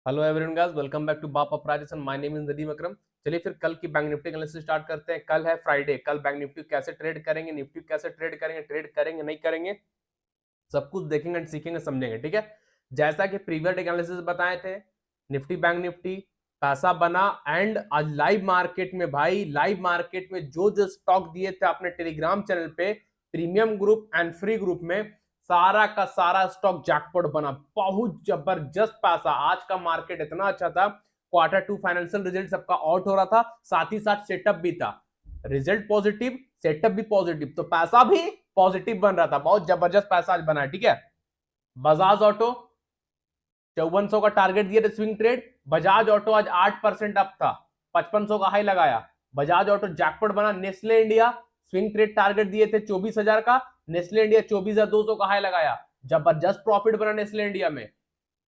Hello everyone guys, welcome back to बाप अपराजेशन। My name is Nadeem Akram. चलिए फिर कल की बैंक निफ्टी एनालिसिस स्टार्ट करते हैं। कल है फ्राइडे। कल बैंक निफ्टी कैसे ट्रेड करेंगे, निफ्टी कैसे ट्रेड करेंगे नहीं करेंगे, सब कुछ देखेंगे एंड सीखेंगे समझेंगे। ठीक है, जैसा कि प्रीवियस एनालिसिस बताए थे, निफ्टी बैंक निफ्टी पैसा बना एंड आज लाइव मार्केट में, भाई लाइव मार्केट में जो जो स्टॉक दिए थे अपने टेलीग्राम चैनल पे, premium group and free group में, सारा का सारा स्टॉक जैकपॉट बना। बहुत जबरदस्त पैसा। आज का मार्केट इतना अच्छा था, क्वार्टर टू फाइनेंशियल रिजल्ट सबका आउट हो रहा था, साथ ही साथ सेटअप भी था। रिजल्ट पॉजिटिव, सेटअप भी पॉजिटिव, तो पैसा भी पॉजिटिव बन रहा था। बहुत जबरदस्त पैसा आज बना। ठीक है, बजाज ऑटो 5400 का टारगेट दिया था स्विंग ट्रेड। बजाज ऑटो आज 8% अप था, 5500 का हाई लगाया। बजाज ऑटो जैकपॉट बना। Nestle India swing trade target दिए थे 24,000 का, नेस्ले इंडिया 24,200 का हाई लगाया। जबरदस्त प्रॉफिट बना नेस्ले इंडिया में।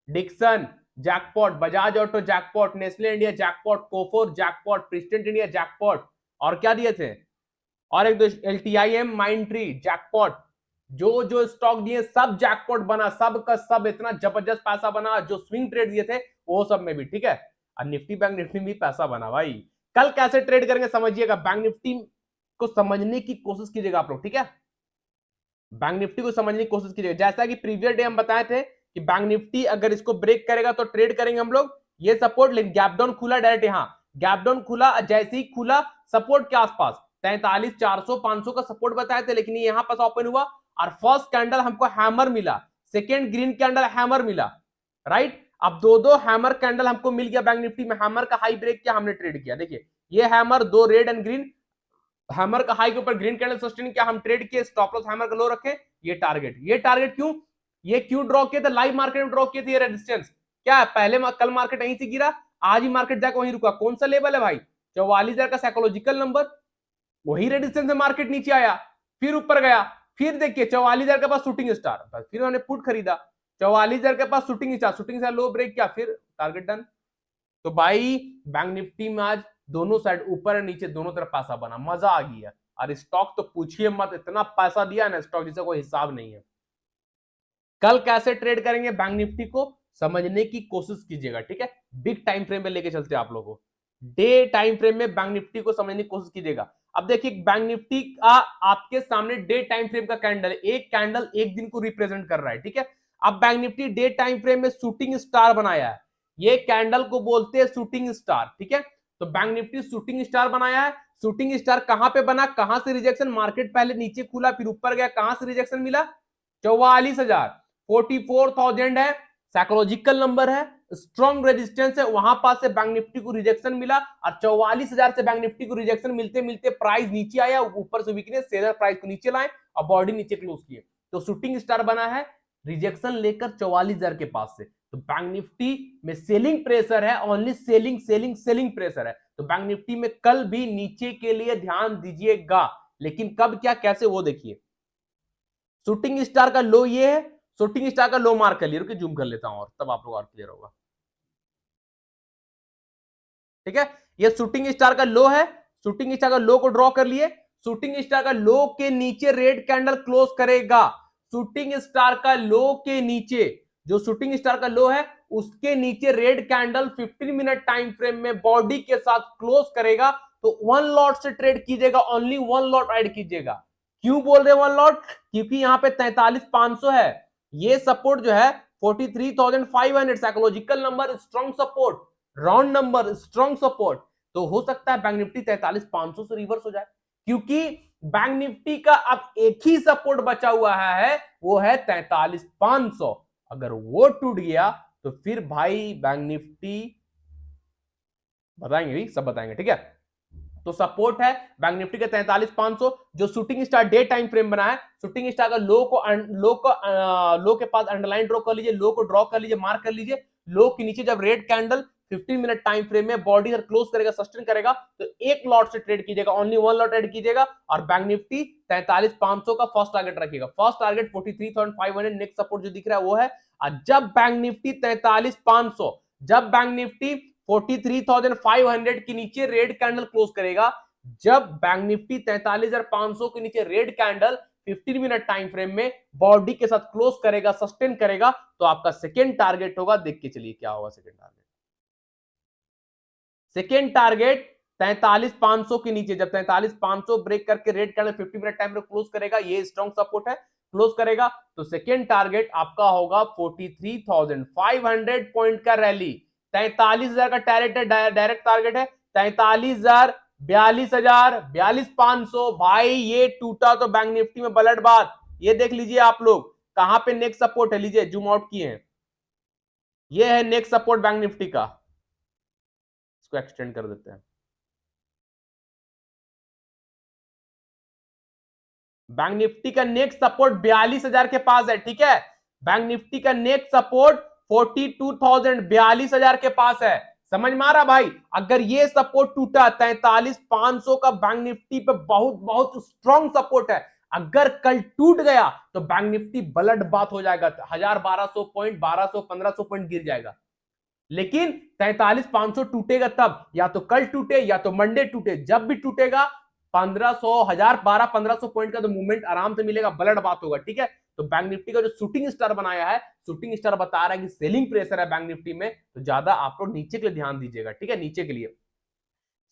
Dixon jackpot, Bajaj auto jackpot, Nestle India jackpot, Coforge jackpot, Persistent India jackpot. और क्या दिए थे, और एक दो LTIM माइंड ट्री जैकपॉट। जो जो स्टॉक दिए सब जैकपॉट बना, सब का सब इतना जबरदस्त पैसा बना। जो स्विंग ट्रेड दिए थे वो सब में भी। ठीक है, और निफ्टी बैंक निफ्टी में भी पैसा बना भाई। कल कैसे ट्रेड करेंगे समझिएगा। बैंक निफ्टी को समझने की कोशिश कीजिएगा आप लोग। ठीक है, बैंक निफ्टी को समझने की कोशिश कीजिएगा। जैसा कि प्रीवियस डे हम बताए थे कि बैंक निफ्टी अगर इसको ब्रेक करेगा तो ट्रेड करेंगे हम लोग। ये सपोर्ट, लेकिन गैप डाउन खुला डायरेक्ट, यहां गैप डाउन खुला, जैसे ही खुला सपोर्ट के आसपास 43,400 500 का सपोर्ट बताए थे, लेकिन ये यहां पास ओपन हुआ और फर्स्ट कैंडल हमको हैमर मिला, सेकेंड ग्रीन कैंडल हैमर मिला। राइट, अब दो दो हैमर कैंडल हमको मिल गया बैंक निफ्टी में। हैमर का हाई ब्रेक किया, हमने ट्रेड किया। देखिए ये हैमर, दो रेड एंड ग्रीन, हैमर का हाई के ऊपर ग्रीन कैंडल सस्टेन किया, हम ट्रेड किए, स्टॉप लॉस हैमर का लो रखे। ये टारगेट क्यों, ये क्यों ड्रॉ किए थे, लाइव मार्केट में ड्रॉ किए थे। ये रेजिस्टेंस क्या है, पहले कल मार्केट यहीं से गिरा, आज ही मार्केट जाकर वहीं रुका। कौन सा लेवल है भाई, 44,000 का साइकोलॉजिकल नंबर। वही रेजिस्टेंस से मार्केट नीचे आया, फिर ऊपर गया, फिर देखिए 44,000 के पास शूटिंग स्टार, फिर उन्होंने पुट खरीदा। 44,000 के पास शूटिंग स्टार, शूटिंग स्टार लो ब्रेक किया, फिर टारगेट डन। तो भाई बैंक निफ्टी में आज दोनों साइड ऊपर और नीचे दोनों तरफ पैसा बना, मजा आ गया। और स्टॉक तो पूछिए मत, इतना पैसा दिया ना स्टॉक जिसका कोई हिसाब नहीं है। कल कैसे ट्रेड करेंगे बैंक निफ्टी को समझने की कोशिश कीजिएगा। ठीक है, बिग टाइम फ्रेम में लेके चलते हैं आप लोगों को। डे टाइम फ्रेम में बैंक निफ्टी को समझने की कोशिश कीजिएगा। अब देखिए बैंक निफ्टी का आपके सामने डे टाइम फ्रेम का कैंडल, एक कैंडल एक दिन को रिप्रेजेंट कर रहा है। ठीक है, अब bank Nifty day time frame में शूटिंग स्टार बनाया है, ये कैंडल को बोलते हैं शूटिंग स्टार। ठीक है, तो बैंक निफ्टी शूटिंग स्टार बनाया है। शूटिंग स्टार कहां पे बना, कहां से रिजेक्शन, मार्केट पहले नीचे खुला फिर ऊपर गया, कहां से रिजेक्शन मिला, 44,000, 44,000 है, साइकोलॉजिकल नंबर है, स्ट्रॉन्ग रेजिस्टेंस है, वहां पास से बैंक निफ्टी को रिजेक्शन मिला। और 44,000 से बैंक निफ्टी को रिजेक्शन मिलते मिलते प्राइस नीचे आया, ऊपर से वीकनेस, सेलर प्राइस को नीचे लाए और बॉडी नीचे क्लोज किए। तो शूटिंग स्टार बना है रिजेक्शन लेकर 44,000 के पास से। तो बैंक निफ्टी में सेलिंग प्रेशर है, only selling selling selling pressure है। तो बैंक निफ्टी में कल भी नीचे के लिए ध्यान दीजिएगा, लेकिन कब क्या कैसे वो देखिए। शूटिंग स्टार का लो ये है, शूटिंग स्टार का लो मार्क कर लिया, रुकिए जूम कर लेता हूं और तब आप लोग और क्लियर होगा। ठीक है, ये शूटिंग स्टार का लो है, शूटिंग स्टार का लो को ड्रॉ कर लिए। शूटिंग स्टार का लो के नीचे रेड कैंडल क्लोज करेगा। शूटिंग स्टार का लो के नीचे, जो शूटिंग स्टार का लो है उसके नीचे red candle 15 minute time frame में बॉडी के साथ क्लोज करेगा, तो वन लॉट से ट्रेड कीजिएगा, ओनली वन लॉट ऐड कीजिएगा। क्यों बोल रहे वन लॉट, क्योंकि यहां पे 43,500 है, ये सपोर्ट जो है 43,500 psychological number, strong support, round number, strong support. तो हो सकता है बैंक निफ्टी 43,500 से रिवर्स हो जाए, क्योंकि बैंक निफ्टी का अब एक ही सपोर्ट बचा हुआ है, वो है 43,500। अगर वो टूट गया तो फिर भाई बैंक निफ्टी बताएंगे भी, सब बताएंगे। ठीक है, तो सपोर्ट है बैंक निफ्टी के 43,500, जो shooting star day time frame बना है। शूटिंग स्टार का लो के पास अंडरलाइन ड्रॉ कर लीजिए, लो को ड्रॉ कर लीजिए, मार्क कर लीजिए। लो के नीचे जब red candle 15 minute time frame में बॉडी क्लोज करेगा, सस्टेन करेगा, तो एक लॉट से ट्रेड कीजिएगा, ओनली वन लॉट ट्रेड कीजिएगा। और बैंक निफ्टी 43,500 का फर्स्ट टारगेट रखिएगा। फर्स्ट टारगेट 43,500, नेक्स्ट सपोर्ट जो दिख रहा है वो है। और जब बैंक निफ्टी 43,500, जब बैंक निफ्टी 43,500 के नीचे रेड कैंडल क्लोज करेगा, जब बैंक निफ्टी 43,500 के नीचे red candle 15 minute time frame में बॉडी के साथ क्लोज करेगा, सस्टेन करेगा, तो आपका सेकेंड टारगेट होगा, देख के चलिए क्या होगा सेकेंड टारगेट। सेकेंड टारगेट 43,500 के नीचे, जब 43,500 ब्रेक करके रेड कैंडल 50 मिनट टाइम में क्लोज करेगा, ये स्ट्रॉन्ग सपोर्ट है, क्लोज करेगा, तो सेकेंड टारगेट आपका होगा 43,500 पॉइंट का रैली। 43,000 का टारगेट है, डायरेक्ट टारगेट है 43,000, 42,000, 42,500। भाई ये टूटा तो बैंक निफ्टी में बलट बात। ये देख लीजिए आप लोग कहां पे नेक्स्ट सपोर्ट है, लीजिए जूम आउट किए हैं, ये है नेक्स्ट सपोर्ट बैंक निफ्टी का, इसको एक्सटेंड कर देते हैं। बैंक निफ्टी का नेक्स्ट सपोर्ट 42,000 के पास है, ठीक है। बैंक निफ्टी का नेक्स्ट सपोर्ट 42,000, 42,000 के पास है। समझ में आ रहा भाई? अगर ये सपोर्ट टूटा 43,500 का बैंक निफ्टी पे बहुत बहुत स्ट्रॉन्ग सपोर्ट है। अगर कल टूट गया तो बैंक निफ्टी बलट बात हो जाएगा, 1,000-1,200 पॉइंट, 1,200-1,500 पॉइंट गिर जाएगा। लेकिन 43,500 टूटेगा तब, या तो कल टूटे या तो मंडे टूटे, जब भी टूटेगा 1,500, 1,000, 1,200 पॉइंट का तो मूवमेंट आराम से मिलेगा, बलट बात होगा, ठीक है। तो बैंक निफ्टी का जो शूटिंग स्टार बनाया है, शूटिंग स्टार बता रहा है कि सेलिंग प्रेशर है बैंक निफ्टी में, तो ज्यादा आप लोग नीचे के लिए ध्यान दीजिएगा, ठीक है, नीचे के लिए।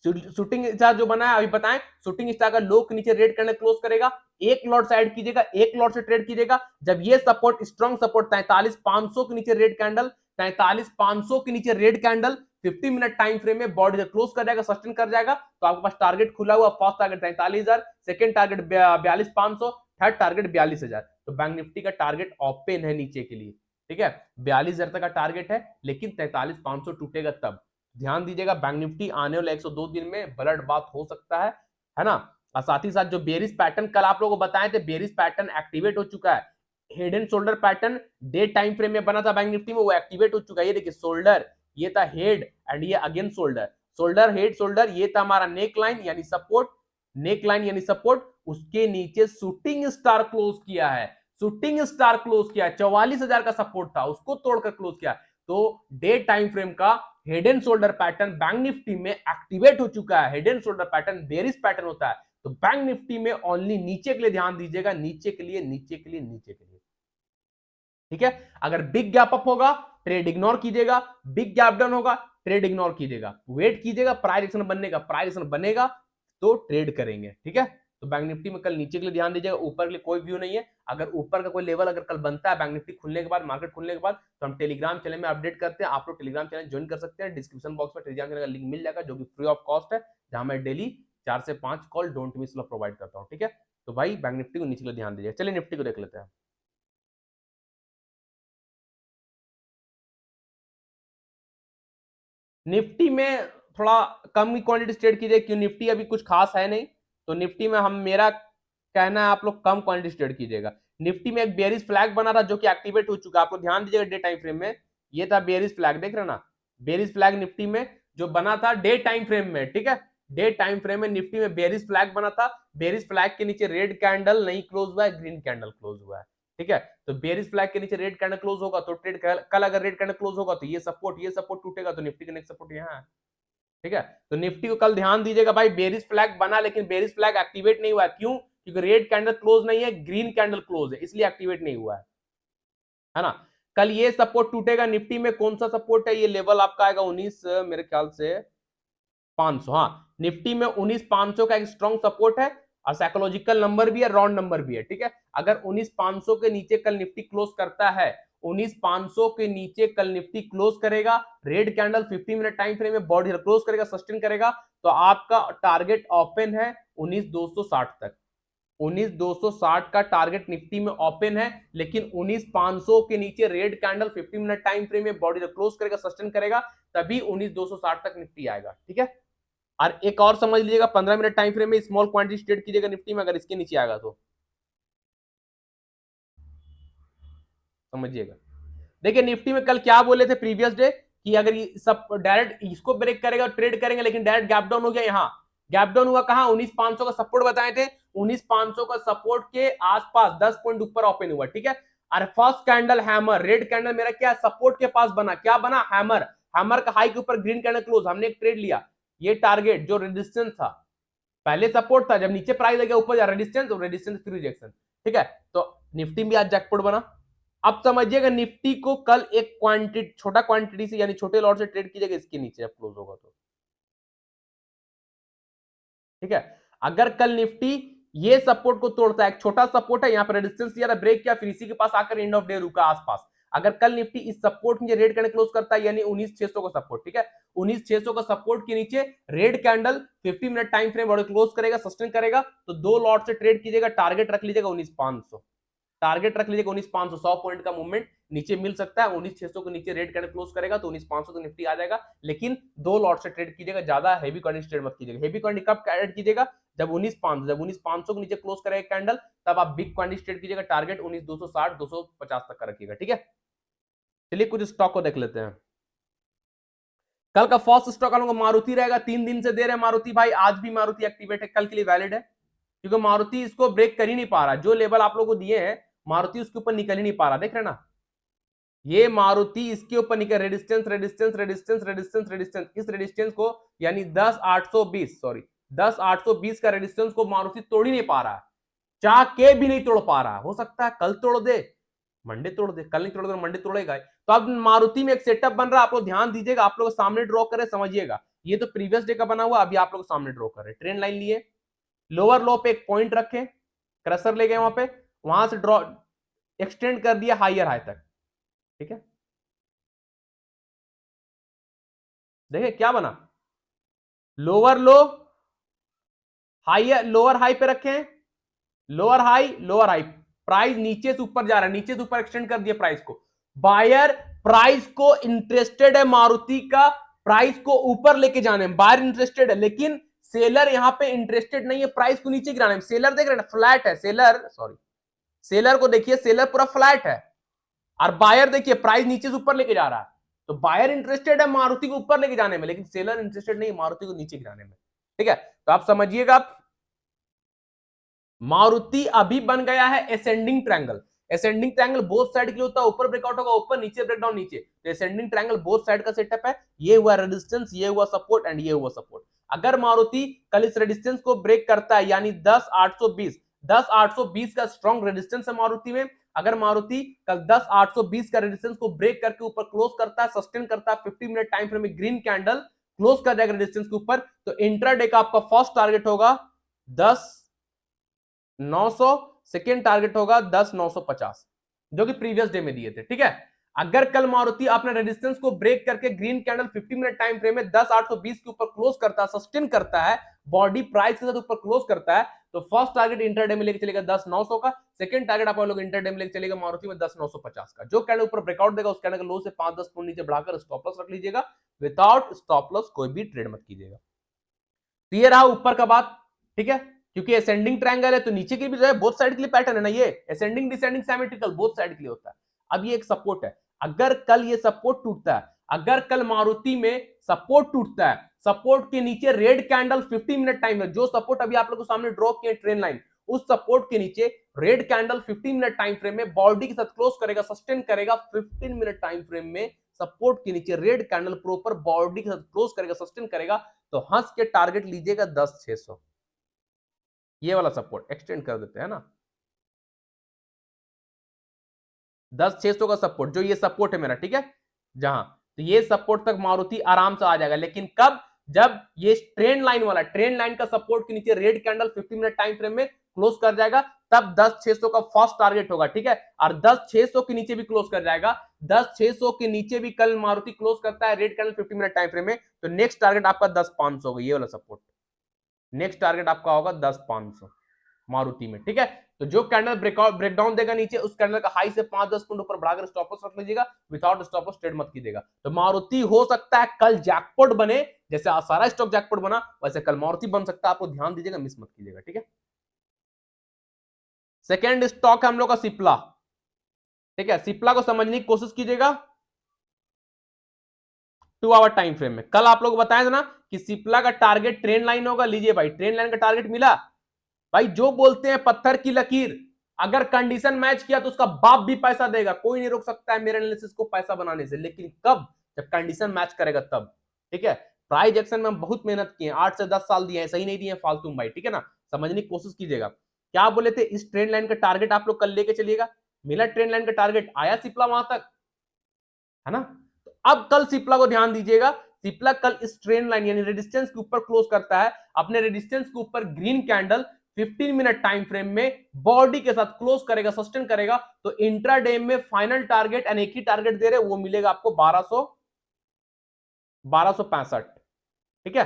शूटिंग स्टार जो बना है अभी बताएं, शूटिंग स्टार का लो के नीचे रेड कैंडल क्लोज करेगा, एक लॉट से ऐड कीजिएगा, एक लॉट से ट्रेड कीजिएगा। जब ये सपोर्ट स्ट्रॉन्ग सपोर्ट 43,500 के नीचे रेड कैंडल, 43,500 के नीचे red candle 50 minute time frame में बॉडी से क्लोज कर जाएगा, सस्टेन कर जाएगा, तो आपके पास टारगेट खुला हुआ, first target 43,000, second target 42,500, third target 42,000। तो बैंक निफ्टी का टारगेट ओपन है नीचे के लिए, ठीक है। 42,000 तक का टारगेट है, लेकिन 43,500 टूटेगा तब। ध्यान दीजिएगा, बैंक निफ्टी आने वाले 102 दिन में बलट बात हो सकता है ना। और साथ ही साथ जो बेरिश पैटर्न कल आप लोगों को बताए थे, बेरिश पैटर्न एक्टिवेट हो चुका है। Head and shoulder pattern day time frame में बना था बैंक निफ्टी में, वो एक्टिवेट हो चुका है। ये देखिए शोल्डर, ये था हेड एंड ये again shoulder, shoulder head shoulder, ये था हमारा नेक लाइन यानी सपोर्ट, नेक लाइन यानी सपोर्ट, उसके नीचे शूटिंग स्टार क्लोज किया है, शूटिंग स्टार क्लोज किया है, 44,000 का सपोर्ट था, उसको तोड़कर क्लोज किया। तो डे टाइम फ्रेम का head and shoulder pattern bank Nifty में एक्टिवेट हो चुका है। Head and shoulder pattern bearish pattern होता है, तो बैंक निफ्टी में ओनली नीचे के लिए ध्यान दीजिएगा, नीचे के लिए, नीचे के लिए, नीचे के लिए, ठीक है। अगर बिग गैप अप होगा ट्रेड इग्नोर कीजिएगा, बिग गैप डाउन होगा ट्रेड इग्नोर कीजिएगा, वेट कीजिएगा प्राइस एक्शन बनने का, प्राइस एक्शन बनेगा तो ट्रेड करेंगे, ठीक है। तो बैंक निफ्टी में कल नीचे के लिए ध्यान दीजिएगा, ऊपर के लिए कोई व्यू नहीं है। अगर ऊपर का कोई लेवल अगर कल बनता है बैंक निफ्टी खुलने के बाद, मार्केट खुलने के बाद, तो हम टेलीग्राम चैनल में अपडेट करते हैं। आप लोग टेलीग्राम चैनल ज्वाइन कर सकते हैं, डिस्क्रिप्शन बॉक्स में टेलीग्राम चैनल का लिंक मिल जाएगा, जो कि फ्री ऑफ कॉस्ट है, जहां मैं डेली 4 से 5 कॉल डोंट मिस प्रोवाइड करता हूं, ठीक है। तो भाई बैंक निफ्टी को नीचे के लिए ध्यान दीजिए। चलिए निफ्टी को देख लेते हैं। निफ्टी में थोड़ा कम ही क्वांटिटी ट्रेड कीजिए, क्यों निफ्टी अभी कुछ खास है नहीं, तो निफ्टी में हम, मेरा कहना है आप लोग कम क्वांटिटी ट्रेड कीजिएगा। निफ्टी में एक बेरिश फ्लैग बना था जो कि एक्टिवेट हो चुका है, आप लोग ध्यान दीजिएगा डे टाइम फ्रेम में, ये था बेरिश फ्लैग, देख रहे ना, बेरिश फ्लैग निफ्टी में जो बना था डे टाइम फ्रेम में, ठीक है। डे टाइम फ्रेम में निफ्टी में बेरिश फ्लैग बना था, बेरिश फ्लैग के नीचे रेड कैंडल नहीं क्लोज हुआ है, ग्रीन कैंडल क्लोज हुआ है, ठीक है। तो बेरिश फ्लैग के नीचे रेड कैंडल क्लोज होगा तो ट्रेड, कल अगर रेड कैंडल क्लोज होगा तो ये सपोर्ट टूटेगा, तो निफ्टी का नेक्स्ट सपोर्ट यहाँ है, ठीक है। तो निफ्टी को कल ध्यान दीजिएगा भाई, बेरिश फ्लैग बना लेकिन बेरिश फ्लैग एक्टिवेट नहीं हुआ है, क्यों? क्योंकि रेड कैंडल क्लोज नहीं है, ग्रीन कैंडल क्लोज है, इसलिए एक्टिवेट नहीं हुआ है ना। कल ये सपोर्ट टूटेगा निफ्टी में, कौन सा सपोर्ट है, ये लेवल आपका आएगा 19, मेरे ख्याल से 500, हाँ निफ्टी में 19,500 का एक स्ट्रॉन्ग सपोर्ट है, और साइकोलॉजिकल नंबर भी है, राउंड नंबर भी है, ठीक है। अगर 19,500 के नीचे कल निफ्टी क्लोज करता है, 19,500 के नीचे कल निफ्टी क्लोज करेगा, red candle 50 minute time frame में बॉडी क्लोज करेगा, सस्टेन करेगा, तो आपका टारगेट ओपन है 19,260 तक। 19,260 का टारगेट निफ्टी में ओपन है, लेकिन 19,500 के नीचे red candle 50 minute time frame में बॉडी क्लोज करेगा, सस्टेन करेगा, तभी 19,260 तक निफ्टी आएगा, ठीक है। और एक और समझ लीजिएगा, 15 मिनट टाइम फ्रेम में स्मॉल क्वांटिटी ट्रेड कीजिएगा निफ्टी में, अगर इसके नीचे आएगा तो समझिएगा। देखिए निफ्टी में कल क्या बोले थे प्रीवियस डे, कि अगर ये सब डायरेक्ट इसको ब्रेक करेगा ट्रेड करेंगे, लेकिन डायरेक्ट गैप डाउन हो गया, यहां गैप डाउन हुआ कहां, 19,500 का सपोर्ट बताए थे, 19,500 का सपोर्ट के आसपास 10 पॉइंट ऊपर ओपन हुआ, ठीक है। और first candle hammer, red candle मेरा क्या सपोर्ट के पास बना, क्या बना, हैमर, हैमर का हाई के ऊपर ग्रीन कैंडल क्लोज, हमने एक ट्रेड लिया। ये टारगेट जो रेजिस्टेंस था, पहले सपोर्ट था, जब नीचे प्राइस आ गया ऊपर जा रेजिस्टेंस, और रेजिस्टेंस फिर रिजेक्शन, ठीक है, तो निफ्टी भी आज जैकपॉट बना। अब समझिएगा निफ्टी को कल एक क्वांटिटी, छोटा क्वांटिटी से यानी छोटे लॉट से ट्रेड कीजिएगा, इसके नीचे अब क्लोज होगा तो ठीक है। अगर कल निफ्टी ये सपोर्ट को तोड़ता है, एक छोटा सपोर्ट है, यहां पर रेजिस्टेंस दिया, ब्रेक किया, फिर इसी के पास आकर एंड ऑफ डे रुका आसपास, अगर कल निफ्टी इस सपोर्ट नीचे रेड कैंडल क्लोज करता है यानी 19,600 का सपोर्ट, ठीक है, 19,600 का सपोर्ट के नीचे red candle 50 minute time frame body close करेगा, सस्टेन करेगा, तो दो लॉट से ट्रेड कीजिएगा, टारगेट रख लीजिएगा 19,500, टारगेट रख लीजिएगा 19,500, 100 पॉइंट का मूवमेंट नीचे मिल सकता है, 19,600 के नीचे रेड कैंडल क्लोज करेगा तो 19,500 तो निफ्टी आ जाएगा, लेकिन दो लॉट से ट्रेड कीजिएगा, ज्यादा हेवी क्वांटिटी ट्रेड मत कीजिएगा। हेवी क्वांटिटी कब ऐड कीजिएगा, जब 19,500, जब 19,500 के नीचे क्लोज करेगा कैंडल, तब आप बिग क्वांटिटी ट्रेड कीजिएगा, टारगेट 19,260 250 तक का रखिएगा, ठीक है। चलिए कुछ स्टॉक को देख लेते हैं। कल का फर्स्ट स्टॉक हम लोग मारुति रहेगा, 3 दिन से दे रहे हैं मारुति भाई, आज भी मारुति एक्टिवेट है, कल के लिए वैलिड है, क्योंकि मारुति इसको ब्रेक कर ही नहीं पा रहा, जो लेवल आप लोगों को दिए हैं मारुति उसके ऊपर निकल ही नहीं पा रहा, देख रहे ना, ये मारुति इसके ऊपर निकल, resistance resistance resistance resistance resistance, इस रेजिस्टेंस को यानी 10,820 सॉरी 10,820 का रेजिस्टेंस को मारुति तोड़ ही नहीं पा रहा है, चाह के भी नहीं तोड़ पा रहा, हो सकता है कल तोड़ दे, मंडे तोड़ दे, कल नहीं तोड़ दे मंडे तोड़ेगा। तो अब मारुति में एक सेटअप बन रहा है, आप लोग ध्यान दीजिएगा, आप लोग सामने ड्रॉ करें, समझिएगा, ये तो प्रीवियस डे का बना हुआ, अभी आप लोग सामने ड्रॉ कर रहे, ट्रेंड लाइन लिए, लोअर लो पे एक पॉइंट रखे, क्रसर ले गए वहां पे, वहां से ड्रॉ एक्सटेंड कर दिया हायर हाई तक, ठीक है, देखिए क्या बना, लोअर लो हाई, लोअर हाई पे रखे, लोअर हाई, प्राइस नीचे से ऊपर जा रहा है, नीचे से ऊपर एक्सटेंड कर दिया प्राइस को, बायर प्राइस को इंटरेस्टेड है मारुति का प्राइस को ऊपर लेके जाने में, बायर इंटरेस्टेड है, लेकिन सेलर यहां पे इंटरेस्टेड नहीं है प्राइस को नीचे गिराने में, सेलर देख रहे हैं फ्लैट है, सेलर सॉरी सेलर को देखिए, सेलर पूरा फ्लैट है, और बायर देखिए प्राइस नीचे से ऊपर लेके जा रहा है, तो बायर इंटरेस्टेड है मारुति को ऊपर लेके जाने में, लेकिन सेलर इंटरेस्टेड नहीं मारुति को नीचे गिराने में, ठीक है। तो आप समझिएगा मारुति अभी बन गया है ascending triangle, ascending triangle both side के लिए होता है, ऊपर ब्रेकआउट होगा ऊपर, नीचे ब्रेकडाउन नीचे, तो असेंडिंग ट्रायंगल बोथ साइड का सेटअप है, ये हुआ रेजिस्टेंस, ये हुआ सपोर्ट एंड ये हुआ सपोर्ट। अगर मारुति कल इस रेजिस्टेंस को ब्रेक करता है यानी 10,820 का स्ट्रॉन्ग रेजिस्टेंस है मारुति में, अगर मारुति कल 10,820 का रेजिस्टेंस को ब्रेक करके ऊपर क्लोज करता है, सस्टेन करता है, 50 मिनट टाइम फ्रेम में ग्रीन कैंडल क्लोज कर जाएगा रेजिस्टेंस के ऊपर, तो इंट्राडे का आपका फर्स्ट टारगेट होगा 10,900, सेकेंड टारगेट होगा 10,950, जो कि प्रीवियस डे में दिए थे, ठीक है। अगर कल मारुति अपने रेजिस्टेंस को ब्रेक करके green candle 50 minute time frame में 10,820 के ऊपर क्लोज करता है, सस्टेन करता है, बॉडी प्राइस के साथ ऊपर क्लोज करता है, तो फर्स्ट टारगेट इंटरडे में लेके चलेगा 10,900 का, सेकंड टारगेट आप लोग इंटरडे में लेके चलेगा मारुति में 10,950 का, जो कैंडल ऊपर ब्रेकआउट देगा उस कैंडल का लो से 5-10 पॉइंट नीचे बढ़ाकर स्टॉप लॉस रख लीजिएगा, विदाउट स्टॉप लॉस कोई भी ट्रेड मत कीजिएगा। तो ये रहा ऊपर का बात, ठीक है, क्योंकि असेंडिंग ट्रायंगल है तो नीचे के भी जो है बोथ साइड के लिए पैटर्न है ना, ये ascending descending symmetrical both side के लिए होता है। अब ये एक सपोर्ट है, अगर कल ये सपोर्ट टूटता है, अगर कल मारुति में सपोर्ट टूटता है, सपोर्ट के नीचे रेड कैंडल 50 मिनट टाइम में, जो सपोर्ट अभी आप लोगों को सामने ड्रॉ किया ट्रेन लाइन, उस सपोर्ट के नीचे red candle 15 minute time frame में बॉडी के साथ क्लोज करेगा, सस्टेन करेगा, 15 मिनट टाइम फ्रेम में सपोर्ट के नीचे रेड कैंडल प्रॉपर बॉडी के साथ क्लोज करेगा, सस्टेन करेगा, तो हंस के टारगेट लीजिएगा 10,600, ये वाला सपोर्ट एक्सटेंड कर देते हैं ना, 10,600 का सपोर्ट, जो ये सपोर्ट है मेरा, ठीक है, जहां तो ये सपोर्ट तक मारुति आराम से आ जाएगा, लेकिन कब, जब ये ट्रेंड लाइन वाला, ट्रेंड लाइन का सपोर्ट के नीचे red candle 50 minute time frame में क्लोज कर जाएगा, तब 10,600 का फर्स्ट टारगेट होगा, ठीक है, और 10,600 के नीचे भी क्लोज कर जाएगा, 10,600 के नीचे भी कल मारुति क्लोज करता है red candle 50 minute time frame में, तो नेक्स्ट टारगेट आपका 10,500 होगा, ये वाला सपोर्ट नेक्स्ट टारगेट आपका होगा 10,500 मारुति में, ठीक है। तो जो कैंडल ब्रेकडाउन देगा नीचे, उस कैंडल का हाई से 5-10 पॉइंट ऊपर बढ़ाकर स्टॉप लॉस रख लीजिएगा, विदाउट स्टॉप लॉस ट्रेड मत कीजिएगा। तो मारुति हो सकता है कल जैकपॉट बने, जैसे सारा स्टॉक जैकपॉट बना वैसे कल मारुति बन सकता है, आपको ध्यान दीजिएगा, मिस मत कीजिएगा, ठीक है। सेकेंड स्टॉक है हम लोग का सिप्ला, ठीक है, सिप्ला को समझने की कोशिश कीजिएगा 2 आवर टाइम फ्रेम में। कल आप लोग बताए थे ना कि सिप्ला का टारगेट ट्रेंड लाइन होगा, लीजिए भाई ट्रेंड लाइन का टारगेट मिला भाई, जो बोलते हैं पत्थर की लकीर, अगर कंडीशन मैच किया तो उसका बाप भी पैसा देगा, कोई नहीं रोक सकता है मेरे एनालिसिस को पैसा बनाने से, लेकिन कब, जब कंडीशन मैच करेगा तब, ठीक है। प्राइस एक्शन में हम बहुत मेहनत किए, 8 से 10 साल दिए हैं, सही नहीं दिए फालतू भाई, ठीक है ना, समझने की कोशिश कीजिएगा। क्या बोले थे, इस ट्रेंड लाइन का टारगेट आप लोग कल लेके चलिएगा, मिला ट्रेंड लाइन का टारगेट, आया सिप्ला वहां तक, है ना। तो अब कल सिप्ला को ध्यान दीजिएगा, सिप्ला कल इस ट्रेंड लाइन यानी रेजिस्टेंस के ऊपर क्लोज करता है, अपने रेजिस्टेंस के ऊपर green candle 15 minute time frame में बॉडी के साथ क्लोज करेगा, सस्टेन करेगा, तो इंट्राडे में फाइनल टारगेट एंड एक ही टारगेट दे रहे, वो मिलेगा आपको 1265। ठीक है,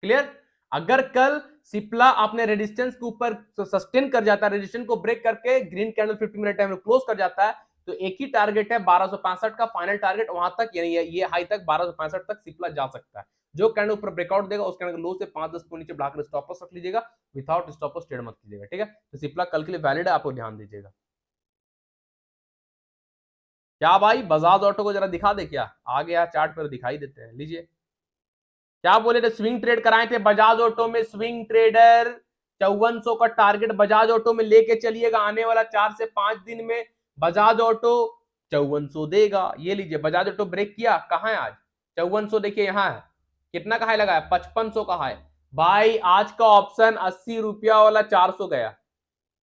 क्लियर। अगर कल सिप्ला अपने रेजिस्टेंस के ऊपर सस्टेन कर जाता है, रेजिस्टेंस को ब्रेक करके ग्रीन कैंडल 50 मिनट टाइम में क्लोज कर जाता है, तो एक ही टारगेट है 1265 का फाइनल टारगेट, वहां तक यानी ये हाई तक 1265 तक सिप्ला जा सकता है। जो कैंडल ऊपर ब्रेकआउट देगा उस कैंडल लो से 5-10 पॉइंट नीचे बढ़ाकर स्टॉप लॉस रख लीजिएगा, विदाउट स्टॉप लॉस ट्रेड मत कीजिएगा। ठीक है, तो सिप्ला कल के लिए वैलिड है, आपको ध्यान दीजिएगा। क्या भाई बजाज ऑटो को जरा दिखा दे, क्या आ गया चार्ट पर, दिखाई देते हैं, लीजिए। क्या बोले थे, स्विंग ट्रेड कराए थे बजाज ऑटो में, स्विंग ट्रेडर 5400 का टारगेट बजाज ऑटो में लेके चलिएगा, आने वाला 4 से 5 दिन में बजाज ऑटो 5400 देगा। ये लीजिए, बजाज ऑटो ब्रेक किया, कहां है आज 5400, देखिए यहां है, कितना का हाई लगा है, 5500 का हाई। भाई आज का ऑप्शन 80 रुपया वाला 400 गया,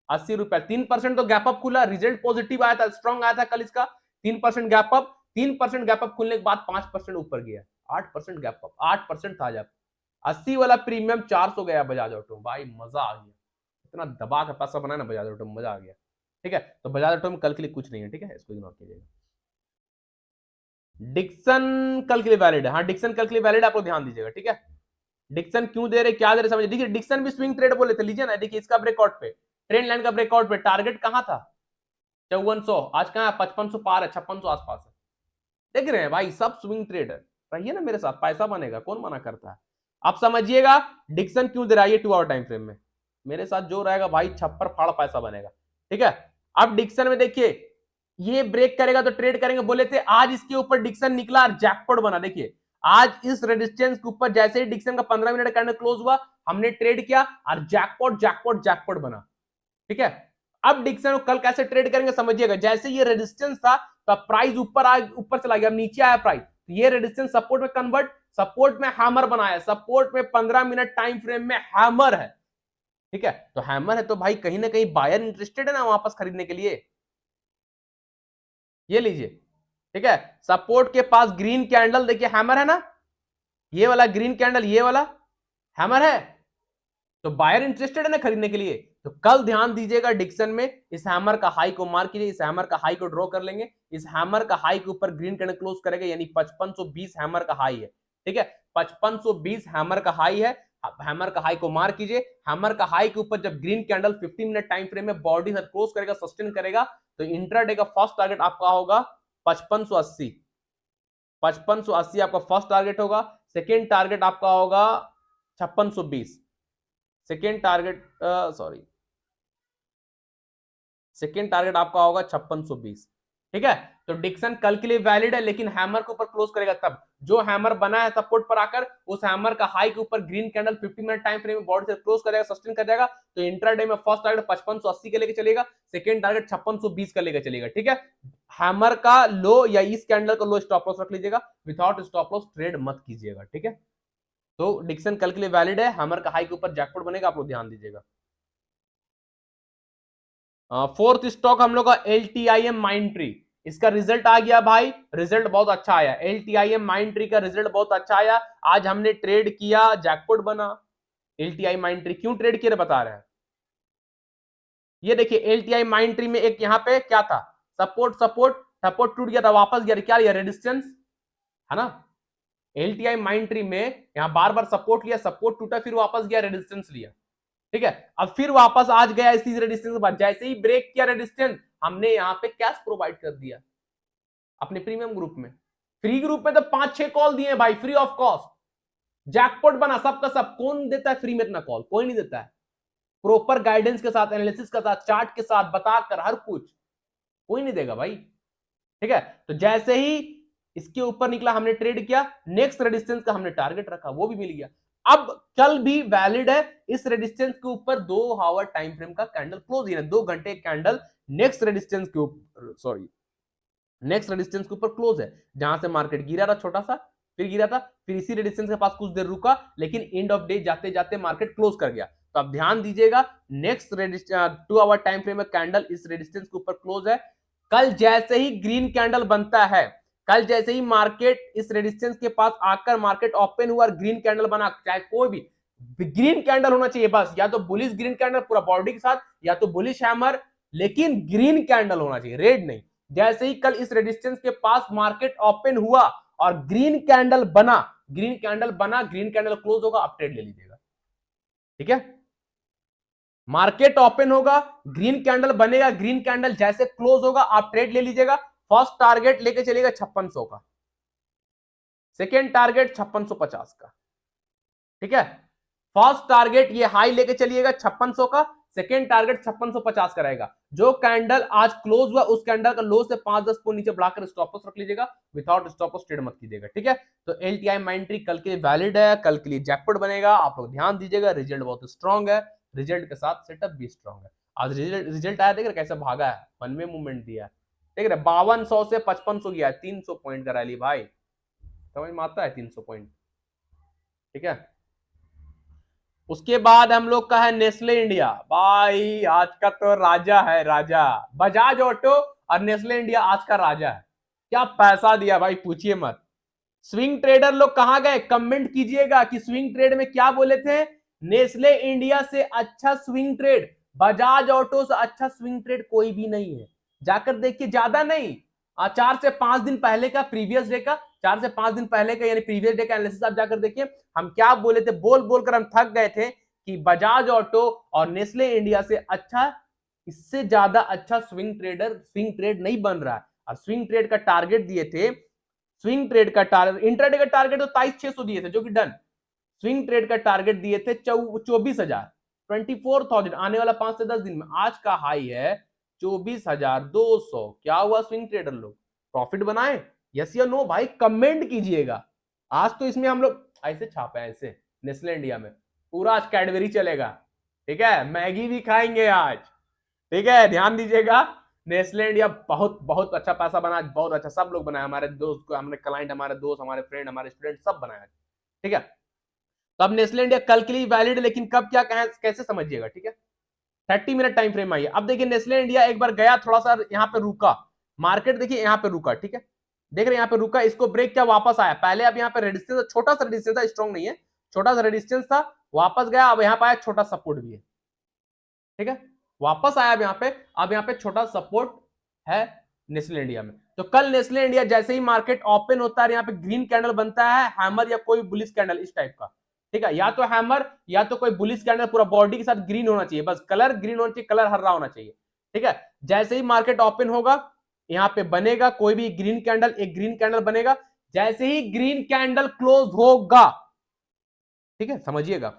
80 रुपया, 3% तो गैप अप खुला, रिजल्ट पॉजिटिव आया था, स्ट्रॉन्ग आया था कल इसका, 3% गैप अप, 3% गैप अप खुलने के बाद 5% ऊपर गया, 8% गैप अप, 8% था जब 80 वाला प्रीमियम 400 गया बजाज ऑटो। भाई मजा आ गया, इतना दबा के पैसा बनाया ना बजाज ऑटो में, मजा आ गया। ठीक है, तो बजाज ऑटो में कल के लिए कुछ नहीं है, ठीक है, इसको इग्नोर कीजिएगा। डिक्सन कल के लिए वैलिड है, हाँ डिक्सन कल के लिए वैलिड, आपको ध्यान दीजिएगा। ठीक है, डिक्सन क्यों दे रहे, क्या दे रहे, समझिए। देखिए डिक्सन भी स्विंग ट्रेड बोले थे, लीजिए ना, देखिए इसका ब्रेकआउट पे, ट्रेंड लाइन का ब्रेकआउट पे टारगेट कहां था 5400, आज कहां है 5500 पार है, 5600 आसपास है। देख रहे हैं भाई, सब स्विंग ट्रेडर, रहिए ना मेरे साथ, पैसा बनेगा, कौन मना करता है। आप समझिएगा डिक्सन क्यों दे रहा है ये 2 आवर टाइम फ्रेम में, मेरे साथ जो रहेगा भाई छप्पर फाड़ पैसा बनेगा। ठीक है, अब डिक्सन में देखिए, ये ब्रेक करेगा तो ट्रेड करेंगे बोले थे, आज इसके ऊपर डिक्सन निकला और जैकपॉट बना। देखिए आज इस रेजिस्टेंस के ऊपर जैसे ही डिक्सन का 15 मिनट कैंडल क्लोज हुआ, हमने ट्रेड किया और जैकपॉट जैकपॉट जैकपॉट बना। ठीक है, अब डिक्सन को कल कैसे ट्रेड करेंगे समझिएगा, जैसे ये रेजिस्टेंस था तो प्राइस ऊपर चला गया, नीचे आया प्राइस, तो ये रेजिस्टेंस सपोर्ट में कन्वर्ट, सपोर्ट में हैमर बनाया, सपोर्ट में 15 मिनट टाइम फ्रेम में हैमर है। ठीक है, तो हैमर है तो भाई कहीं ना कहीं बायर इंटरेस्टेड है ना वापस खरीदने के लिए, ये लीजिए। ठीक है, सपोर्ट के पास ग्रीन कैंडल देखिए, हैमर है ना, ये वाला ग्रीन कैंडल, ये वाला हैमर है, तो बायर इंटरेस्टेड है ना खरीदने के लिए। तो कल ध्यान दीजिएगा डिक्सन में, इस हैमर का हाई को मार्क कीजिए, इस हैमर का हाई को ड्रॉ कर लेंगे, इस हैमर का हाई के ऊपर ग्रीन कैंडल क्लोज करेगा, यानी 5520 हैमर का हाई है। ठीक है, 5520 हैमर का हाई है, हैमर का हाई को मार्क कीजिए, हैमर का हाई के ऊपर जब green candle 15 minute time frame में बॉडी से क्लोज करेगा, सस्टेन करेगा, तो इंट्राडे का फर्स्ट टारगेट आपका होगा 5580, 5580 आपका फर्स्ट टारगेट होगा, सेकेंड टारगेट आपका होगा 5620, second target sorry second target आपका होगा 5620। ठीक है, तो डिक्सन कल के लिए वैलिड है, लेकिन हैमर के ऊपर क्लोज करेगा तब, जो हैमर बना है सपोर्ट पर आकर, उस हैमर का हाई के ऊपर green candle 50 minute time frame में बॉडी से क्लोज करेगा, सस्टेन कर जाएगा, तो इंट्राडे में फर्स्ट टारगेट 5580 का लेके चलेगा, सेकेंड टारगेट 5620 का लेके चलेगा। ठीक है, हैमर का लो या इस कैंडल का लो स्टॉप लॉस रख लीजिएगा, विदाउट स्टॉप लॉस ट्रेड मत कीजिएगा। ठीक है, तो डिक्सन कल के लिए वैलिड है, हैमर का हाई के ऊपर जैकपॉट बनेगा, आप लोग ध्यान दीजिएगा। फोर्थ स्टॉक हम लोग का LTIM माइंड ट्री, इसका रिजल्ट आ गया भाई, रिजल्ट बहुत अच्छा आया, LTIM माइंड ट्री का रिजल्ट बहुत अच्छा आया, आज हमने ट्रेड किया, जैकपॉट बना। LTI माइंड ट्री क्यों ट्रेड किया बता रहे हैं, ये देखिए LTI माइंड ट्री में एक यहाँ पे क्या था, सपोर्ट सपोर्ट सपोर्ट टूट गया था, वापस गया, क्या लिया रेजिस्टेंस, है ना। LTI माइंड ट्री में यहां बार बार सपोर्ट लिया, सपोर्ट टूटा, फिर वापस गया रेजिस्टेंस लिया। ठीक है, अब फिर वापस आज गया इसी रेजिस्टेंस के बाद, जैसे ही ब्रेक किया रेजिस्टेंस, हमने यहां पे कैश प्रोवाइड कर दिया अपने प्रीमियम ग्रुप में, फ्री ग्रुप में तो 5-6 कॉल दिए भाई, फ्री ऑफ कॉस्ट, जैकपॉट बना सबका सब। कौन देता है फ्री में इतना कॉल, कोई नहीं देता है, प्रॉपर गाइडेंस के साथ, एनालिसिस के साथ, चार्ट के साथ बताकर हर कुछ, कोई नहीं देगा भाई। ठीक है, तो जैसे ही इसके ऊपर निकला हमने ट्रेड किया, नेक्स्ट रेजिस्टेंस का हमने टारगेट रखा, वो भी मिल गया। अब कल भी वैलिड है, इस रेजिस्टेंस के ऊपर 2 आवर टाइम फ्रेम का कैंडल क्लोज, यानी 2 घंटे कैंडल नेक्स्ट रेजिस्टेंस के ऊपर, सॉरी नेक्स्ट रेजिस्टेंस के ऊपर क्लोज है, जहां से मार्केट गिरा था छोटा सा, फिर गिरा था, फिर इसी रेजिस्टेंस के पास कुछ देर रुका, लेकिन एंड ऑफ डे जाते जाते मार्केट क्लोज कर गया। तो आप ध्यान दीजिएगा, नेक्स्ट 2 आवर टाइम फ्रेम में कैंडल इस रेजिस्टेंस के ऊपर क्लोज है। कल जैसे ही ग्रीन कैंडल बनता है, कल जैसे ही मार्केट इस रेजिस्टेंस के पास आकर मार्केट ओपन हुआ और ग्रीन कैंडल बना, चाहे कोई भी ग्रीन कैंडल होना चाहिए बस, या तो बुलिश ग्रीन कैंडल पूरा बॉडी के साथ, या तो बुलिश हैमर, लेकिन ग्रीन कैंडल होना चाहिए, रेड नहीं। जैसे ही कल इस रेजिस्टेंस के पास मार्केट ओपन हुआ और ग्रीन कैंडल बना, ग्रीन कैंडल बना, ग्रीन कैंडल क्लोज होगा, आप ट्रेड ले लीजिएगा, ठीक है। मार्केट ओपन होगा, ग्रीन कैंडल बनेगा, ग्रीन कैंडल जैसे क्लोज होगा आप ट्रेड ले लीजिएगा। फर्स्ट टारगेट लेके चलेगा 5600 का, सेकेंड टारगेट 5650 का, ठीक है। फर्स्ट टारगेट ये हाई लेके चलिएगा 5600 का, सेकेंड टारगेट 5650 का रहेगा। जो कैंडल आज क्लोज हुआ उस कैंडल का लो से 5-10 पॉइंट नीचे बढ़ाकर स्टॉप लॉस रख लीजिएगा, विदाउट स्टॉप लॉस ट्रेड मत कीजिएगा, ठीक है। तो एलटीआई माइंट्री कल के लिए वैलिड है, कल के लिए जैकपॉट बनेगा, आप लोग ध्यान दीजिएगा। रिजल्ट बहुत स्ट्रांग है, रिजल्ट के साथ सेटअप भी स्ट्रांग है। आज रिजल्ट आया, देख रहे कैसे भागा है, वन वे मूवमेंट दिया है, देख रहे 5200 से 5500 गया है, 300 पॉइंट का रैली भाई, समझ में आता है 300 पॉइंट, ठीक है। उसके बाद हम लोग का है नेस्ले इंडिया, भाई आज का तो राजा है, राजा बजाज ऑटो और नेस्ले इंडिया आज का राजा है। क्या पैसा दिया भाई, पूछिए मत। स्विंग ट्रेडर लोग कहां गए, कमेंट कीजिएगा कि स्विंग ट्रेड में क्या बोले थे। नेस्ले इंडिया से अच्छा स्विंग ट्रेड, बजाज ऑटो से अच्छा स्विंग ट्रेड कोई भी नहीं है। जाकर देखिए, ज्यादा नहीं, 4 से 5 दिन पहले का, प्रीवियस डे का, 4 से 5 दिन पहले का, यानी प्रीवियस डे का एनालिसिस आप जाकर देखिए। हम क्या बोले थे, बोल बोलकर हम थक गए थे कि बजाज ऑटो और नेस्ले इंडिया से अच्छा, इससे ज्यादा अच्छा स्विंग ट्रेड नहीं बन रहा है। और स्विंग ट्रेड का टारगेट दिए थे, स्विंग ट्रेड का टारगेट, इंट्राडे का टारगेट तो 22600 दिए थे, जो कि डन। स्विंग ट्रेड का टारगेट दिए थे 24,000, 24,000 आने वाला 5 से 10 दिन में। आज का हाई है 24,200। क्या हुआ, स्विंग ट्रेडर लोग प्रॉफिट बनाए, यस या नो भाई, कमेंट कीजिएगा। आज तो इसमें हम लोग ऐसे छापे हैं, ऐसे नेस्ले इंडिया में पूरा आज कैडबरी चलेगा, ठीक है, मैगी भी खाएंगे आज, ठीक है, ध्यान दीजिएगा। नेस्ले इंडिया बहुत बहुत अच्छा पैसा बना, बहुत अच्छा, सब लोग बनाए, हमारे दोस्त को, हमारे क्लाइंट, हमारे दोस्त, हमारे फ्रेंड, हमारे स्टूडेंट, सब बनाया, ठीक है। तो अब नेस्ले इंडिया कल के लिए वैलिड, लेकिन कब क्या कैसे समझिएगा, ठीक है। 30 मिनट टाइम फ्रेम आइए। अब देखिए नेस्ले इंडिया एक बार गया, थोड़ा सा यहाँ पे रुका, मार्केट देखिए यहाँ पे रुका, ठीक है, देख रहे हैं यहाँ पे रुका, इसको ब्रेक किया, वापस आया। पहले अब यहाँ पे रेजिस्टेंस, छोटा सा रेजिस्टेंस था, स्ट्रॉन्ग नहीं है, छोटा सा रेजिस्टेंस था, वापस गया, अब यहाँ पे आया, छोटा सपोर्ट भी है, ठीक है, वापस आया अब यहाँ पे, अब यहाँ पे छोटा सपोर्ट है नेस्ले इंडिया में। तो कल नेस्ले इंडिया जैसे ही मार्केट ओपन होता है, यहाँ पे ग्रीन कैंडल बनता है, हैमर या कोई बुलिश कैंडल इस टाइप का, ठीक है, या तो हैमर या तो कोई बुलिश कैंडल, पूरा बॉडी के साथ ग्रीन होना चाहिए, बस कलर ग्रीन होना चाहिए, कलर हरा होना चाहिए, ठीक है। जैसे ही मार्केट ओपन होगा, यहाँ पे बनेगा कोई भी ग्रीन कैंडल, एक ग्रीन कैंडल बनेगा, जैसे ही ग्रीन कैंडल क्लोज होगा, ठीक है, समझिएगा।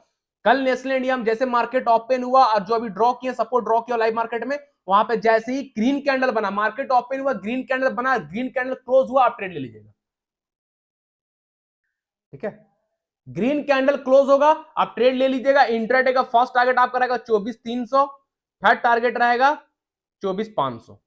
कल नेस्ले इंडिया में जैसे मार्केट ओपन हुआ और जो अभी ड्रॉ किया, सपोर्ट ड्रॉ किया लाइव मार्केट में, वहां पे जैसे ही ग्रीन कैंडल बना, मार्केट ओपन हुआ, ग्रीन कैंडल बना, ग्रीन कैंडल क्लोज हुआ, आप ट्रेड ले लीजिएगा, ठीक है। ग्रीन कैंडल क्लोज होगा, आप ट्रेड ले लीजिएगा। इंट्राडे का फर्स्ट टारगेट आपका रहेगा 24,300, थर्ड टारगेट रहेगा 24,500,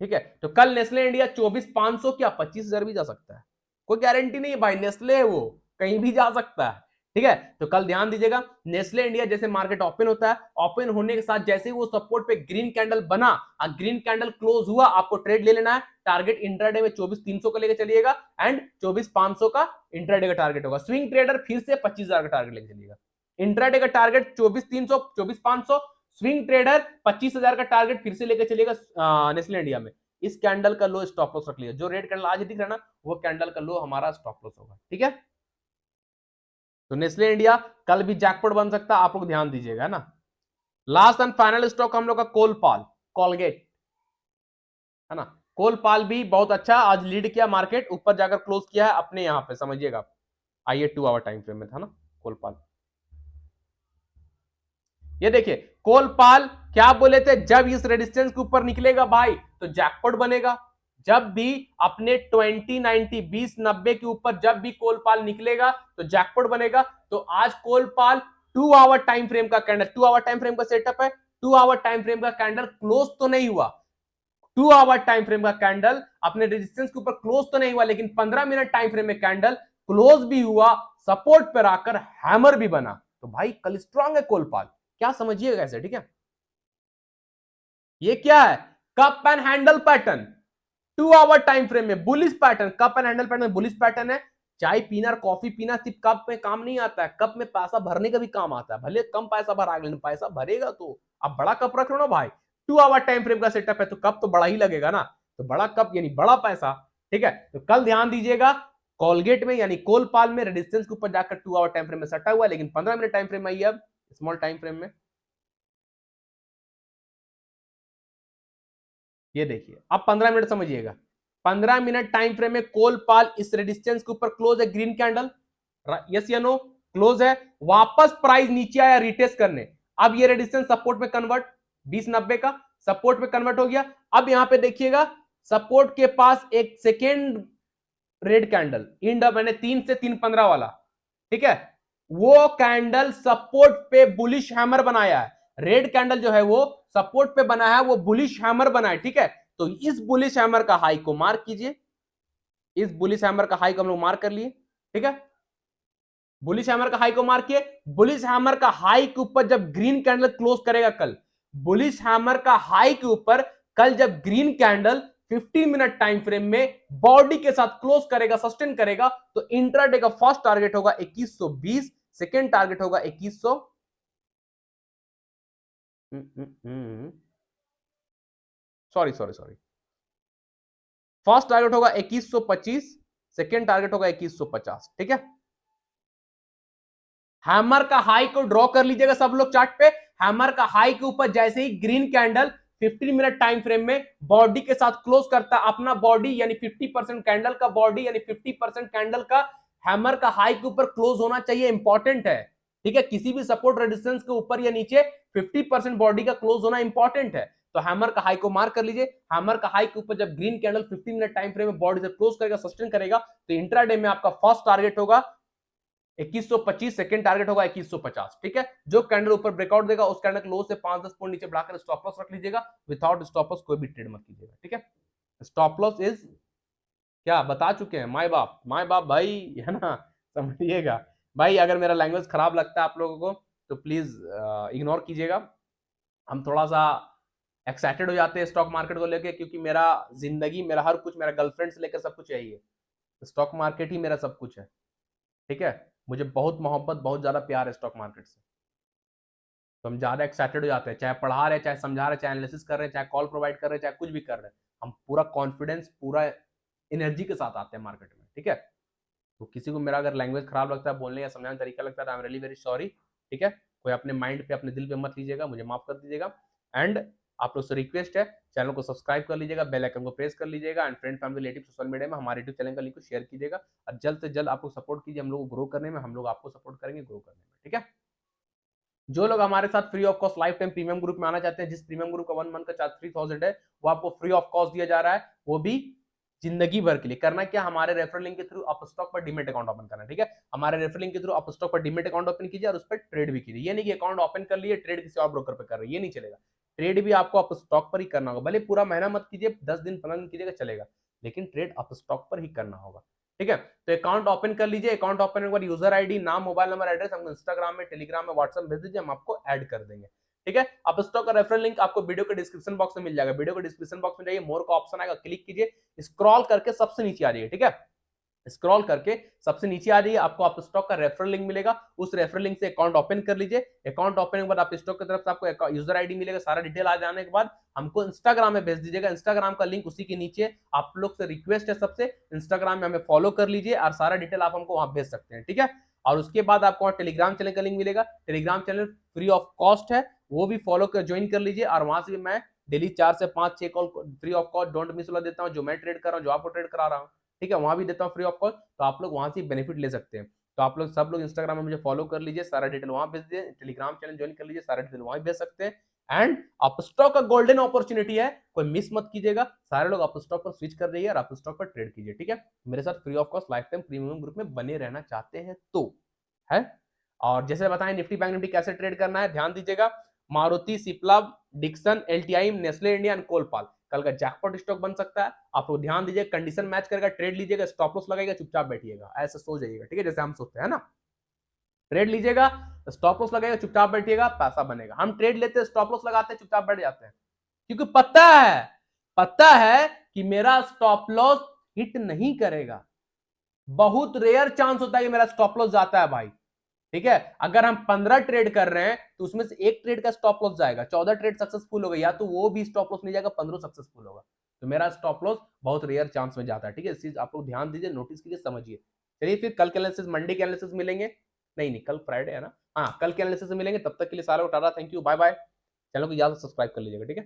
ठीक है। तो कल नेस्ले इंडिया 24,500 क्या 25,000 भी जा सकता है, कोई गारंटी नहीं है भाई, नेस्ले है वो, कहीं भी जा सकता है, ठीक है। तो कल ध्यान दीजिएगा, नेस्ले इंडिया जैसे मार्केट ओपन होता है, ओपन होने के साथ जैसे ही वो सपोर्ट पे ग्रीन कैंडल बना और ग्रीन कैंडल क्लोज हुआ, आपको ट्रेड ले लेना है। टारगेट इंट्राडे में 24,300 का लेके चलिएगा एंड 24,500 का इंट्राडे का टारगेट होगा। स्विंग ट्रेडर फिर से 25,000 का टारगेट लेके चलिएगा। इंट्राडे का टारगेट 24,300, 24,500, स्विंग ट्रेडर 25,000 का टारगेट फिर से लेके चलिएगा नेस्ले इंडिया में। इस कैंडल का लो स्टॉप लॉस रख लीजिए, जो रेड कैंडल आज दिख रहा है ना, वो कैंडल का लो हमारा स्टॉप लॉस होगा, ठीक है। तो नेस्ले इंडिया कल भी जैकपॉट बन सकता है, आप लोग ध्यान दीजिएगा, है ना। लास्ट एंड फाइनल स्टॉक हम लोग का कोलपाल, कोलगेट, है ना। कोलपाल भी बहुत अच्छा आज लीड किया, मार्केट ऊपर जाकर क्लोज किया है अपने यहां पे, समझिएगा। आइए 2 आवर टाइम फ्रेम में था ना कोलपाल, ये देखिए कोलपाल क्या बोले थे, जब इस रेजिस्टेंस के ऊपर निकलेगा भाई तो जैकपॉट बनेगा। जब भी अपने 2090 2090 के ऊपर जब भी कोलपाल निकलेगा तो जैकपॉट बनेगा। तो आज कोलपाल 2 आवर टाइम फ्रेम का कैंडल, 2 आवर टाइम फ्रेम का सेटअप है, 2 आवर टाइम फ्रेम का कैंडल क्लोज तो नहीं हुआ, 2 आवर टाइम फ्रेम का कैंडल अपने रेजिस्टेंस के ऊपर क्लोज तो नहीं हुआ, लेकिन 15 मिनट टाइम फ्रेम में कैंडल क्लोज भी हुआ, सपोर्ट पर आकर हैमर भी बना। तो भाई कल स्ट्रांग है कोलपाल, क्या समझिएगा ऐसे, ठीक है। ये क्या है, cup and handle pattern, 2 hour time frame में bullish pattern, cup and handle pattern bullish pattern है। चाय पीना, कॉफी पीना सिर्फ कप में काम नहीं आता है, कप में पैसा भरने का भी काम आता है। भले कम पैसा भरा, लेकिन पैसा भरेगा तो आप बड़ा कप रख लो ना भाई। 2 आवर टाइम फ्रेम का सेटअप है तो कप तो बड़ा ही लगेगा ना, तो बड़ा कप यानी बड़ा पैसा, ठीक है। तो कल ध्यान दीजिएगा, कोलगेट में यानी कोलपाल में रेजिस्टेंस के ऊपर जाकर 2 आवर टाइम फ्रेम में सटा हुआ है, लेकिन 15 मिनट टाइम फ्रेम आई है अब स्मॉल टाइम फ्रेम में। ये देखिए, अब 15 मिनट समझिएगा, 15 मिनट टाइम फ्रेम में कोलपाल इस रेजिस्टेंस के ऊपर क्लोज है, ग्रीन कैंडल, यस या नो, क्लोज है। वापस प्राइस नीचे आया रिटेस्ट करने, अब ये रेजिस्टेंस सपोर्ट में कन्वर्ट, 2090 का सपोर्ट में कन्वर्ट हो गया। अब यहां पे देखिएगा, सपोर्ट के पास एक सेकेंड रेड कैंडल इंड मैंने 3 से 315 वाला, ठीक है, वो कैंडल सपोर्ट पे बुलिश हैमर बनाया है। रेड कैंडल जो है वो सपोर्ट पे बना है, वो बुलिश हैमर बना है, ठीक है। तो इस बुलिश हैमर का हाई को मार्क कीजिए, इस बुलिश हैमर का हाई को हम लोग मार्क कर लिए, ठीक है। बुलिश हैमर का हाई को मार्क किए, बुलिश हैमर का हाई के ऊपर जब ग्रीन कैंडल क्लोज करेगा कल, बुलिश हैमर का हाई के ऊपर कल जब green candle 15 minute time frame में बॉडी के साथ क्लोज करेगा, सस्टेन करेगा, तो इंट्राडे का फर्स्ट टारगेट होगा 2120, सेकेंड टारगेट होगा 2100, sorry sorry sorry, first target होगा 2125, सेकेंड टारगेट होगा 2150, ठीक है। हैमर का हाई को ड्रॉ कर लीजिएगा सब लोग चार्ट पे। हैमर का हाई के ऊपर जैसे ही green candle 15 minute time frame में बॉडी के साथ क्लोज करता है, अपना बॉडी यानी 50% कैंडल का बॉडी यानी 50% कैंडल का हैमर का हाई के ऊपर क्लोज होना चाहिए, इंपॉर्टेंट है, ठीक है। किसी भी सपोर्ट रेजिस्टेंस के ऊपर या नीचे 50% बॉडी का क्लोज होना इंपॉर्टेंट है। तो हैमर का हाई को मार्क कर लीजिए, हैमर का हाई के ऊपर जब green candle 15 minute time frame में बॉडी से क्लोज करेगा, सस्टेन करेगा, तो इंट्राडे में आपका फर्स्ट टारगेट होगा 2125, सेकंड टारगेट होगा 2150, ठीक है। जो कैंडल ऊपर ब्रेकआउट देगा उस कैंडल लो से 5-10 पॉइंट नीचे बढ़ाकर स्टॉप लॉस रख लीजिएगा, विदाउट स्टॉप लॉस कोई भी ट्रेड मत कीजिएगा, ठीक है। स्टॉप लॉस इज क्या बता चुके हैं, माय बाप भाई, है ना, समझिएगा भाई। अगर मेरा लैंग्वेज खराब लगता है आप लोगों को तो प्लीज इग्नोर कीजिएगा। हम थोड़ा सा एक्साइटेड हो जाते हैं स्टॉक मार्केट को लेकर, क्योंकि मेरा जिंदगी, मेरा हर कुछ, मेरा गर्लफ्रेंड से लेकर सब कुछ यही है, स्टॉक मार्केट ही मेरा सब कुछ है, ठीक है। मुझे बहुत मोहब्बत, बहुत ज्यादा प्यार है स्टॉक मार्केट से, तो हम ज्यादा एक्साइटेड हो जाते हैं, चाहे पढ़ा रहे, चाहे समझा रहे, चाहे एनालिसिस कर रहे हैं, चाहे कॉल प्रोवाइड कर रहे हैं, चाहे कुछ भी कर रहे हैं, हम पूरा कॉन्फिडेंस, पूरा एनर्जी के साथ आते हैं मार्केट में, ठीक है। तो किसी को मेरा अगर लैंग्वेज खराब लगता है, बोलने या समझाने का तरीका लगता है, I am really very sorry, ठीक है। कोई अपने माइंड पे, अपने दिल पे मत लीजिएगा, मुझे माफ कर दीजिएगा। एंड आप लोग से रिक्वेस्ट है, चैनल को सब्सक्राइब कर लीजिएगा, बेल आइकन को प्रेस कर लीजिएगा, and friend family relative social media में हमारे यूट्यूब चैनल का लिंक को शेयर कीजिएगा, और जल्द से जल्द आप लोग सपोर्ट कीजिए हम लोग को ग्रो करने में, हम लोग आपको सपोर्ट करेंगे ग्रो करने में, ठीक है। जो लोग हमारे साथ free of cost life time premium group में आना चाहते हैं, जिस प्रीमियम ग्रुप का 1 मंथ का चार्ज 3000 है, वो आपको फ्री ऑफ कॉस्ट दिया जा रहा है, वो भी जिंदगी भर के लिए। करना क्या, हमारे रेफरल लिंक के थ्रू आप स्टॉक पर डीमेट अकाउंट ओपन करना है, ठीक है। हमारे रेफरल लिंक के थ्रू आप स्टॉक पर डीमेट अकाउंट ओपन कीजिए और उस पर ट्रेड भी कीजिए। ये नहीं कि अकाउंट ओपन कर लिए, ट्रेड किसी और ब्रोकर पर कर रहे हैं, ये नहीं चलेगा। ट्रेड भी आपको आप स्टॉक पर ही करना होगा, भले पूरा महीना मत कीजिए, 10 दिन 15 दिन कीजिएगा चलेगा, लेकिन ट्रेड आप स्टॉक पर ही करना होगा, ठीक है। तो अकाउंट ओपन कर लीजिए, अकाउंट ओपन एक बार यूजर आईडी, नाम, मोबाइल नंबर, एड्रेस हमको इंस्टाग्राम में, टेलीग्राम में, व्हाट्सएप भेज दीजिए, हम आपको ऐड कर देंगे, ठीक है। आप स्टॉक का रेफरल लिंक आपको वीडियो के डिस्क्रिप्शन बॉक्स में मिल जाएगा, वीडियो के डिस्क्रिप्शन बॉक्स में जाइए, मोर का ऑप्शन आएगा, क्लिक कीजिए, स्क्रॉल करके सबसे नीचे आ जाइए, ठीक है। स्क्रॉल करके सबसे नीचे आ जाइए, आपको आप स्टॉक का रेफरल लिंक मिलेगा, उस रेफरल लिंक से अकाउंट ओपन कर लीजिए। अकाउंट ओपन के बाद आप स्टॉक की तरफ से आपको यूजर आईडी मिलेगा, सारा डिटेल आ जाने के बाद हमको इंस्टाग्राम में भेज दीजिएगा, इंस्टाग्राम का लिंक उसी के नीचे। आप लोग से रिक्वेस्ट है सबसे, इंस्टाग्राम में हमें फॉलो कर लीजिए और सारा डिटेल आप हमको वहां भेज सकते हैं, ठीक है। और उसके बाद आपको टेलीग्राम चैनल का लिंक मिलेगा, Telegram channel free of cost है, वो भी फॉलो कर ज्वाइन कर लीजिए, और वहां से भी मैं डेली 4 से 5-6 call free of cost don't miss वाला देता हूं, जो मैं ट्रेड कर रहा हूं, जो आपको ट्रेड करा रहा हूं, ठीक है, वहां भी देता हूं फ्री ऑफ कॉस्ट, तो आप लोग वहां से बेनिफिट ले सकते हैं। तो आप लोग सब लोग इंस्टाग्राम में मुझे फॉलो कर लीजिए, सारा डिटेल वहां भेज दीजिए, टेलीग्राम चैनल ज्वाइन कर लीजिए, सारा डिटेल वहां भेज सकते हैं। एंड आप स्टॉक का गोल्डन अपॉर्चुनिटी है, कोई मिस मत कीजिएगा, सारे लोग आप स्टॉक पर स्विच कर जाइए और आप स्टॉक पर ट्रेड कीजिए, ठीक है। मेरे साथ free of cost life time premium group में बने रहना चाहते हैं तो, है। और जैसे बताएं निफ्टी बैंक निफ्टी कैसे ट्रेड करना है, ध्यान दीजिएगा, Maruti, Cipla, Dixon, LTI, Nestle India and Colpal कल का जैकपॉट स्टॉक बन सकता है। आप लोग ध्यान दीजिए, कंडीशन मैच करेगा, ट्रेड लीजिएगा, स्टॉप लॉस लगाइएगा, चुपचाप बैठिएगा, ऐसे सो जाइएगा, ठीक है, जैसे हम सोचते हैं ना। ट्रेड लीजिएगा, स्टॉप लॉस लगाइएगा, चुपचाप बैठिएगा, पैसा बनेगा। हम ट्रेड लेते हैं, स्टॉप लॉस लगाते हैं, चुपचाप बैठ जाते हैं, क्योंकि पता है कि मेरा स्टॉप लॉस हिट नहीं करेगा। बहुत रेयर चांस होता है कि मेरा स्टॉप लॉस जाता है भाई, ठीक है। अगर हम 15 ट्रेड कर रहे हैं तो उसमें से एक ट्रेड का स्टॉप लॉस जाएगा, 14 ट्रेड सक्सेसफुल हो गई, या तो वो भी स्टॉप लॉस नहीं जाएगा, 15 सक्सेसफुल होगा। तो मेरा स्टॉप लॉस बहुत रेयर चांस में जाता है, ठीक है। इस चीज आप लोग ध्यान दीजिए, नोटिस कीजिए, समझिए। चलिए फिर कल के एनालिसिस, मंडे के एनालिसिस मिलेंगे। नहीं, कल फ्राइडे है ना। हाँ, कल के एनालिसिस मिलेंगे। तब तक के लिए सारा उठा रहा, thank you, bye bye. Channel को याद सब्सक्राइब कर लीजिएगा, ठीक है।